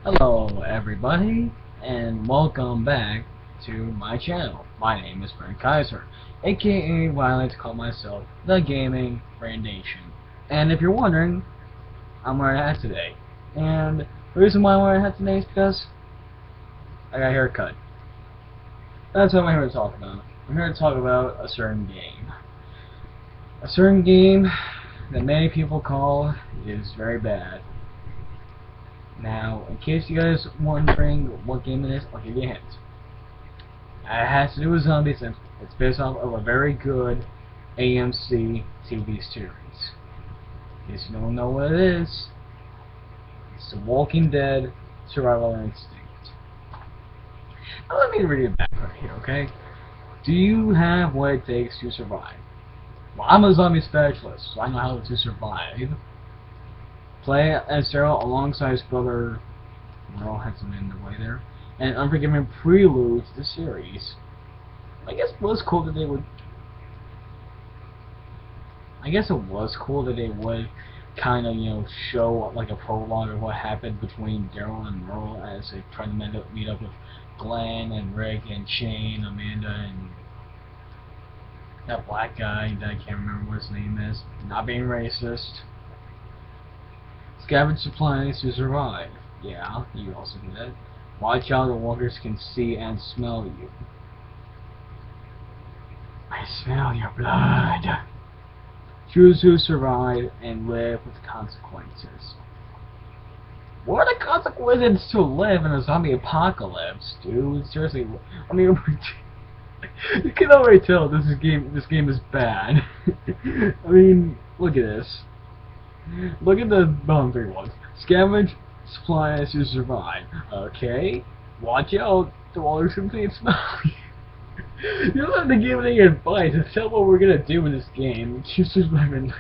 Hello everybody, and welcome back to my channel. My name is Brent Kaiser, aka what I like to call myself, the Gaming Foundation. And if you're wondering, I'm wearing a hat today. And the reason why I'm wearing a hat today is because I got a haircut. That's what I'm here to talk about. I'm here to talk about a certain game. A certain game that many people call is very bad. Now, in case you guys are wondering what game it is, I'll give you a hint. It has to do with zombies, and it's based off of a very good AMC TV series. In case you don't know what it is, it's The Walking Dead Survival Instinct. Now let me read it back right here, okay? Do you have what it takes to survive? Well, I'm a zombie specialist, so I know how to survive. Play as Daryl alongside his brother Merle Hanson in the way there, and Unforgiven prelude to the series. I guess it was cool that they would. I guess it was cool that they would kind of, show like a prologue of what happened between Daryl and Merle as they tried to meet up with Glenn and Rick and Shane, Amanda, and that black guy that I can't remember what his name is. Not being racist. Scavenge supplies to survive. Yeah, you also do that. Watch out, the walkers can see and smell you. I smell your blood. Choose to survive and live with consequences. What are the consequences to live in a zombie apocalypse, dude? Seriously, I mean, you can already tell this game is bad. I mean, look at this. Look at the bottom three ones. Scavenge supplies to survive. Okay. Watch out. The walkers can see and smell you. You don't have to give any advice. Just tell what we're gonna do in this game. Choose to survive and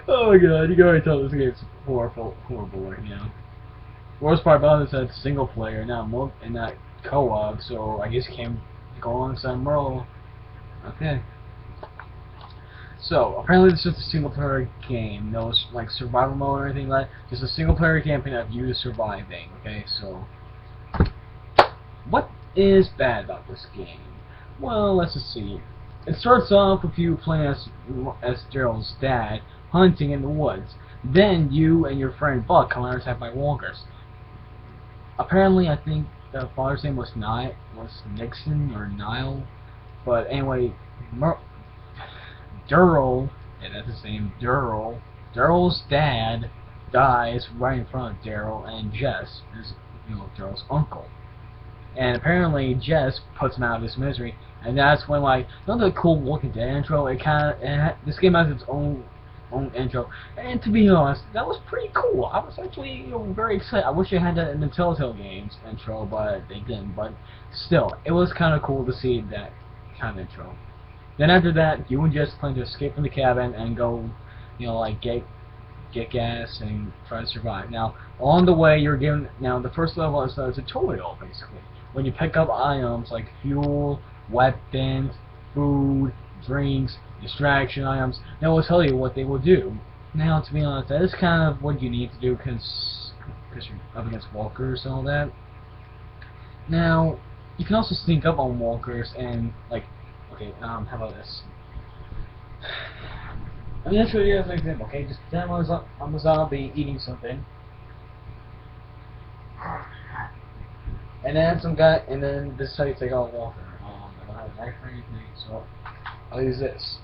oh my god, you can already tell this game's horrible right now. Worst part about it is that it's single player, not co-op, so I guess you can't go alongside Merle. Okay. So, apparently this is a single player game, no like survival mode or anything like that, just a single player campaign of you surviving, okay, so what is bad about this game? Well, let's just see. It starts off with you playing as Daryl's dad, hunting in the woods. Then you and your friend Buck come out and attacked by walkers. Apparently, I think the father's name was Nixon or Nile, but anyway, Daryl, yeah, that's his name, Daryl's dad dies right in front of Daryl, and Jess is, Daryl's uncle. And apparently Jess puts him out of his misery, and that's when, like, the cool Walking Dead intro, this game has its own intro, and to be honest, that was pretty cool. I was actually, very excited. I wish they had that in the Telltale Games intro, but they didn't, but still, it was kind of cool to see that kind of intro. Then after that, you and Jess plan to escape from the cabin and go, like get gas and try to survive. Now, along the way, you're given. Now, the first level is a tutorial, basically. When you pick up items like fuel, weapons, food, drinks, distraction items, they will tell you what they will do. Now, to be honest, that is kind of what you need to do because you're up against walkers and all that. Now, you can also sneak up on walkers and, like, okay, how about this? I'm gonna show you guys an example, okay? Just pretend I'm a zombie eating something. And then this is how you take out a walker. I don't have a knife or anything, so I'll use this.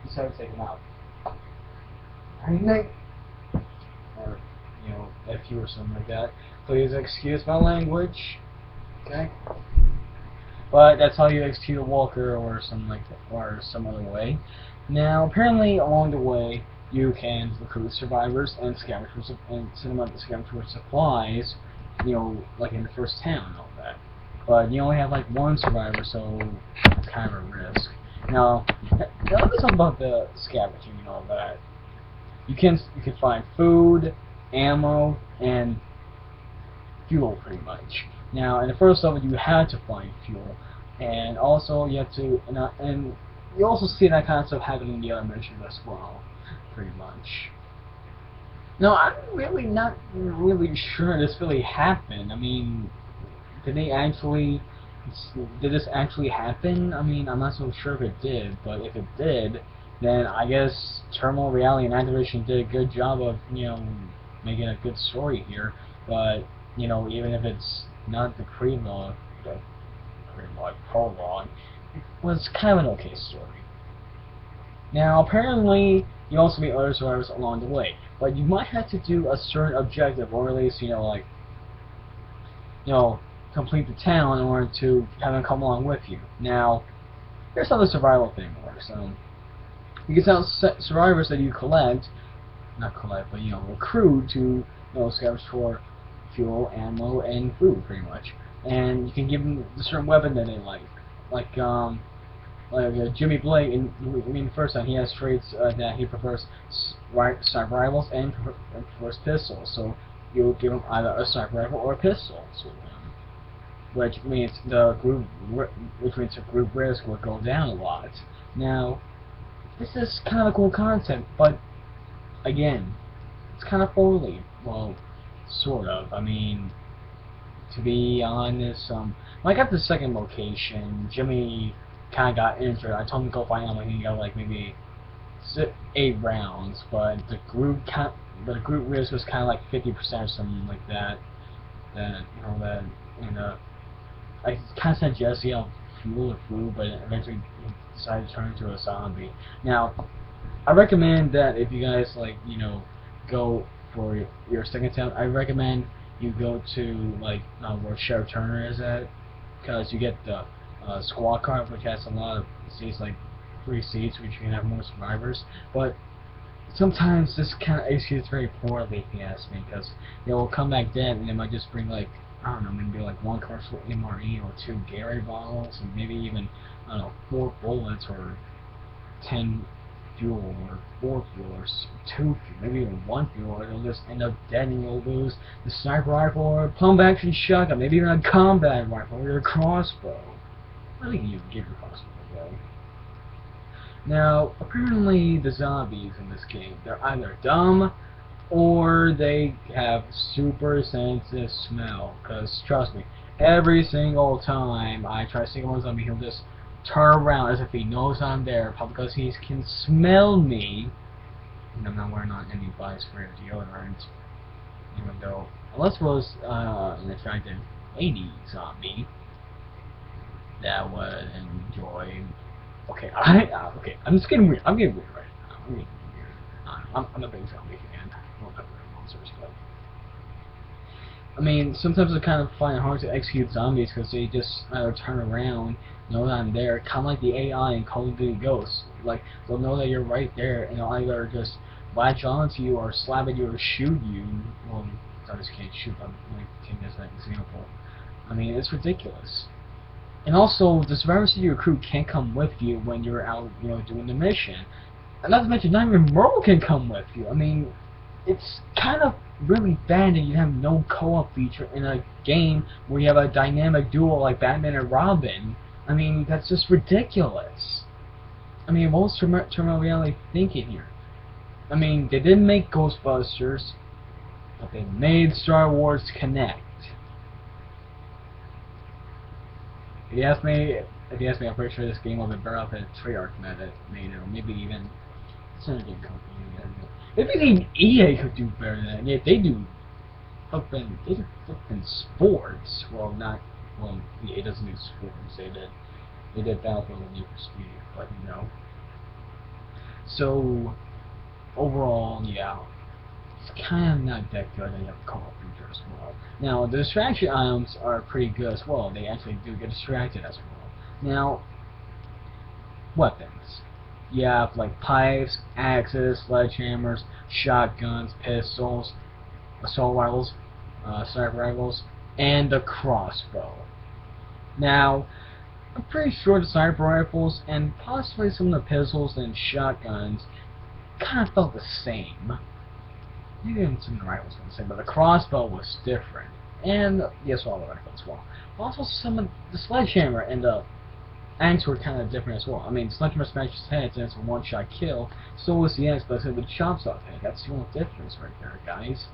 This is how you take them out. Anything? Or, FU or something like that. Please excuse my language. Okay? But that's how you execute a walker or something like that, or some other way. Now, apparently, along the way, you can recruit survivors and scavenge and send them out to scavenge for supplies, like in the first town and all that. But you only have like one survivor, so it's kind of a risk. Now let me talk about the scavenging and all that. You can find food, ammo, and fuel pretty much. Now, in the first level, you had to find fuel, and also you have to, and you also see that kind of stuff happening in the other missions as well, pretty much. No, I'm really not really sure this really happened. I mean, did they actually, did this actually happen? I mean, I'm not so sure if it did, but if it did, then I guess Terminal Reality and Activision did a good job of, making a good story here. But, even if it's not the Creedmoor prologue, it was kind of an okay story. Now, apparently, you also meet other survivors along the way, but you might have to do a certain objective, or at least, you know, complete the town in order to have them come along with you. Now, here's how the survival thing works. You get out survivors that you not collect, but recruit to scavenge for fuel, ammo, and food, pretty much. And you can give them a certain weapon that they like Jimmy Blake. In the first time, he has traits that he prefers sniper rifles and prefers pistols. So you'll give him either a sniper rifle or a pistol. So, which means the group risk will go down a lot. Now, this is kind of a cool concept, but again, it's kind of poorly. Well, sort of. I mean, to be honest, when I got the second location, Jimmy kind of got injured. I told him to go find him, and he got like maybe 8 rounds, but the group risk was kind of like 50% or something like that. I kind of sent Jesse on fuel or food, but eventually he decided to turn into a zombie. Now, I recommend that if you guys go for your second town, I recommend you go to where Sheriff Turner is at, because you get the squad car, which has a lot of seats, like 3 seats, which you can have more survivors. But sometimes this kind of executes very poorly, if you ask me, because they will come back dead, and they might just bring I don't know, maybe 1 commercial MRE or 2 Gary bottles, and maybe even 4 bullets or 10 fuel or 4 fuel or 2 fuel, maybe even 1 fuel, or they'll just end up dead and you'll lose the sniper rifle or a pump action shotgun, maybe even a combat rifle or your crossbow. I think you can give your crossbow away. Now, apparently the zombies in this game, they're either dumb or they have super sensitive smell, because trust me, every single time I try to single a zombie, he'll just turn around as if he knows I'm there, probably because he can smell me. And I'm not wearing any body spray or deodorant, even though, unless it was an attractive lady zombie that would enjoy. Okay, okay, I'm just getting weird. I'm getting weird right now. I'm getting weird. I'm a big zombie fan. I don't have monsters, but I mean, sometimes I kind of find it hard to execute zombies because they just turn around, know that I'm there, kind of like the AI in Call of Duty Ghosts. Like, they'll know that you're right there, and they'll either just latch onto you or slap at you or shoot you. Well, zombies can't shoot, but I'm taking this as an example. I mean, it's ridiculous. And also, the survivors of your crew can't come with you when you're out, doing the mission. And not to mention, not even Merle can come with you. I mean, it's kind of really bad that you have no co-op feature in a game where you have a dynamic duo like Batman and Robin. I mean, that's just ridiculous. I mean, what was Terminal Reality thinking here? I mean, they didn't make Ghostbusters, but they made Star Wars Kinect. If you ask me, I'm pretty sure this game will be better off at Treyarch that made it, or maybe even Synergy Company. Maybe even EA could do better than that. Yeah, they do flipping sports. Well, EA doesn't do sports. They did Battlefield and Need for Speed, but So overall, yeah, it's kind of not that good. They have a co-op feature as well. Now, the distraction items are pretty good as well. They actually do get distracted as well. Now, weapons. You have like pipes, axes, sledgehammers, shotguns, pistols, assault rifles, sniper rifles, and the crossbow. Now, I'm pretty sure the sniper rifles and possibly some of the pistols and shotguns kind of felt the same. Maybe even some of the rifles were the same, but the crossbow was different. And the assault rifle as well. Also, some of the sledgehammer and the Ants were kind of different as well. I mean, Sledgehammer smashes heads and it's a one-shot kill. So was the Ants, but it's with chops off head. That's the only difference right there, guys.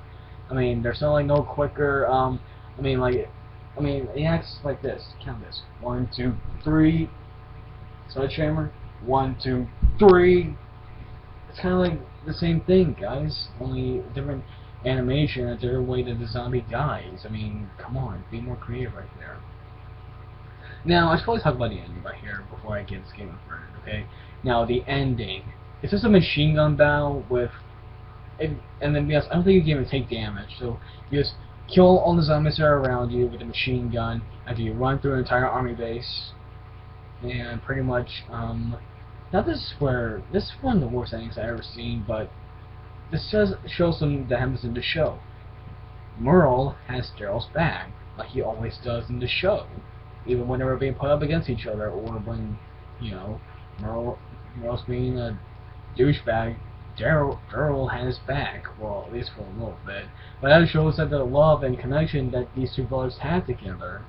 I mean, there's not like no quicker. I mean, it acts like this. Count this: 1, 2, 3. Sledgehammer. 1, 2, 3. It's kind of like the same thing, guys. Only different animation, a different way that the zombie dies. I mean, come on, be more creative right there. Now, I should probably talk about the ending right here before I get this game started, okay? Now, the ending. It's just a machine gun battle with... and then, yes, I don't think you can even take damage, so you just kill all the zombies that are around you with a machine gun after you run through an entire army base. And pretty much, now this is one of the worst endings I've ever seen, but this does show something that happens in the show. Merle has Daryl's back, like he always does in the show. Even when they were being put up against each other, or when, you know, Merle's being a douchebag, Daryl had his back, well, at least for a little bit. But that shows that the love and connection that these two brothers have together.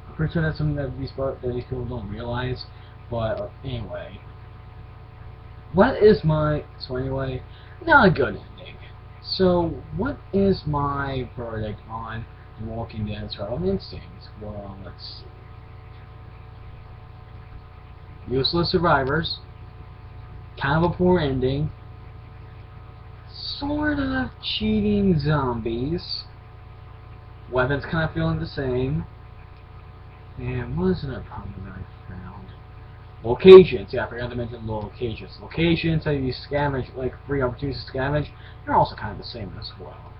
I'm pretty sure that's something that these people don't realize. But anyway, not a good ending. So, what is my verdict on The Walking Dead: Survival Instinct? Well, let's see. Useless survivors, kind of a poor ending, sort of cheating zombies, weapons kind of feeling the same, and what is another problem that I found? Locations, yeah, I forgot to mention locations. Locations that you scavenge, like free opportunities to scavenge, they're also kind of the same as well.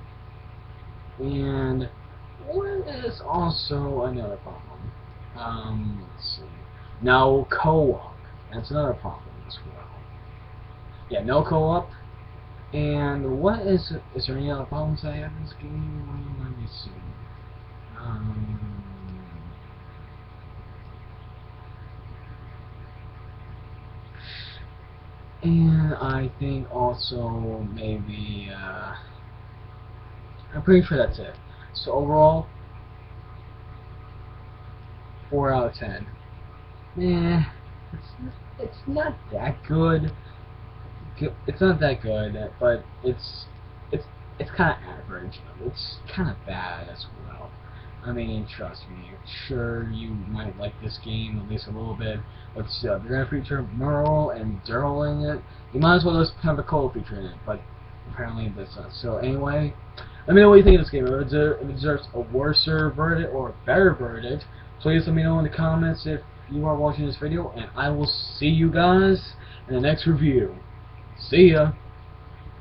And what is also another problem? Let's see. No co-op. That's another problem as well. Yeah, no co-op. And what is there any other problems I have in this game? Let me see. And I think also maybe I'm pretty sure that's it. So overall, 4 out of 10. It's not that good. It's not that good, but it's kind of average. It's kind of bad as well. I mean, trust me. Sure, you might like this game at least a little bit, but still, if you're gonna feature Merle and Daryl in it, you might as well just have a co feature in it. But apparently, that's not. So anyway, let me know what you think of this game. If it deserves a worse verdict or a better verdict, please let me know in the comments if you are watching this video, and I will see you guys in the next review. See ya!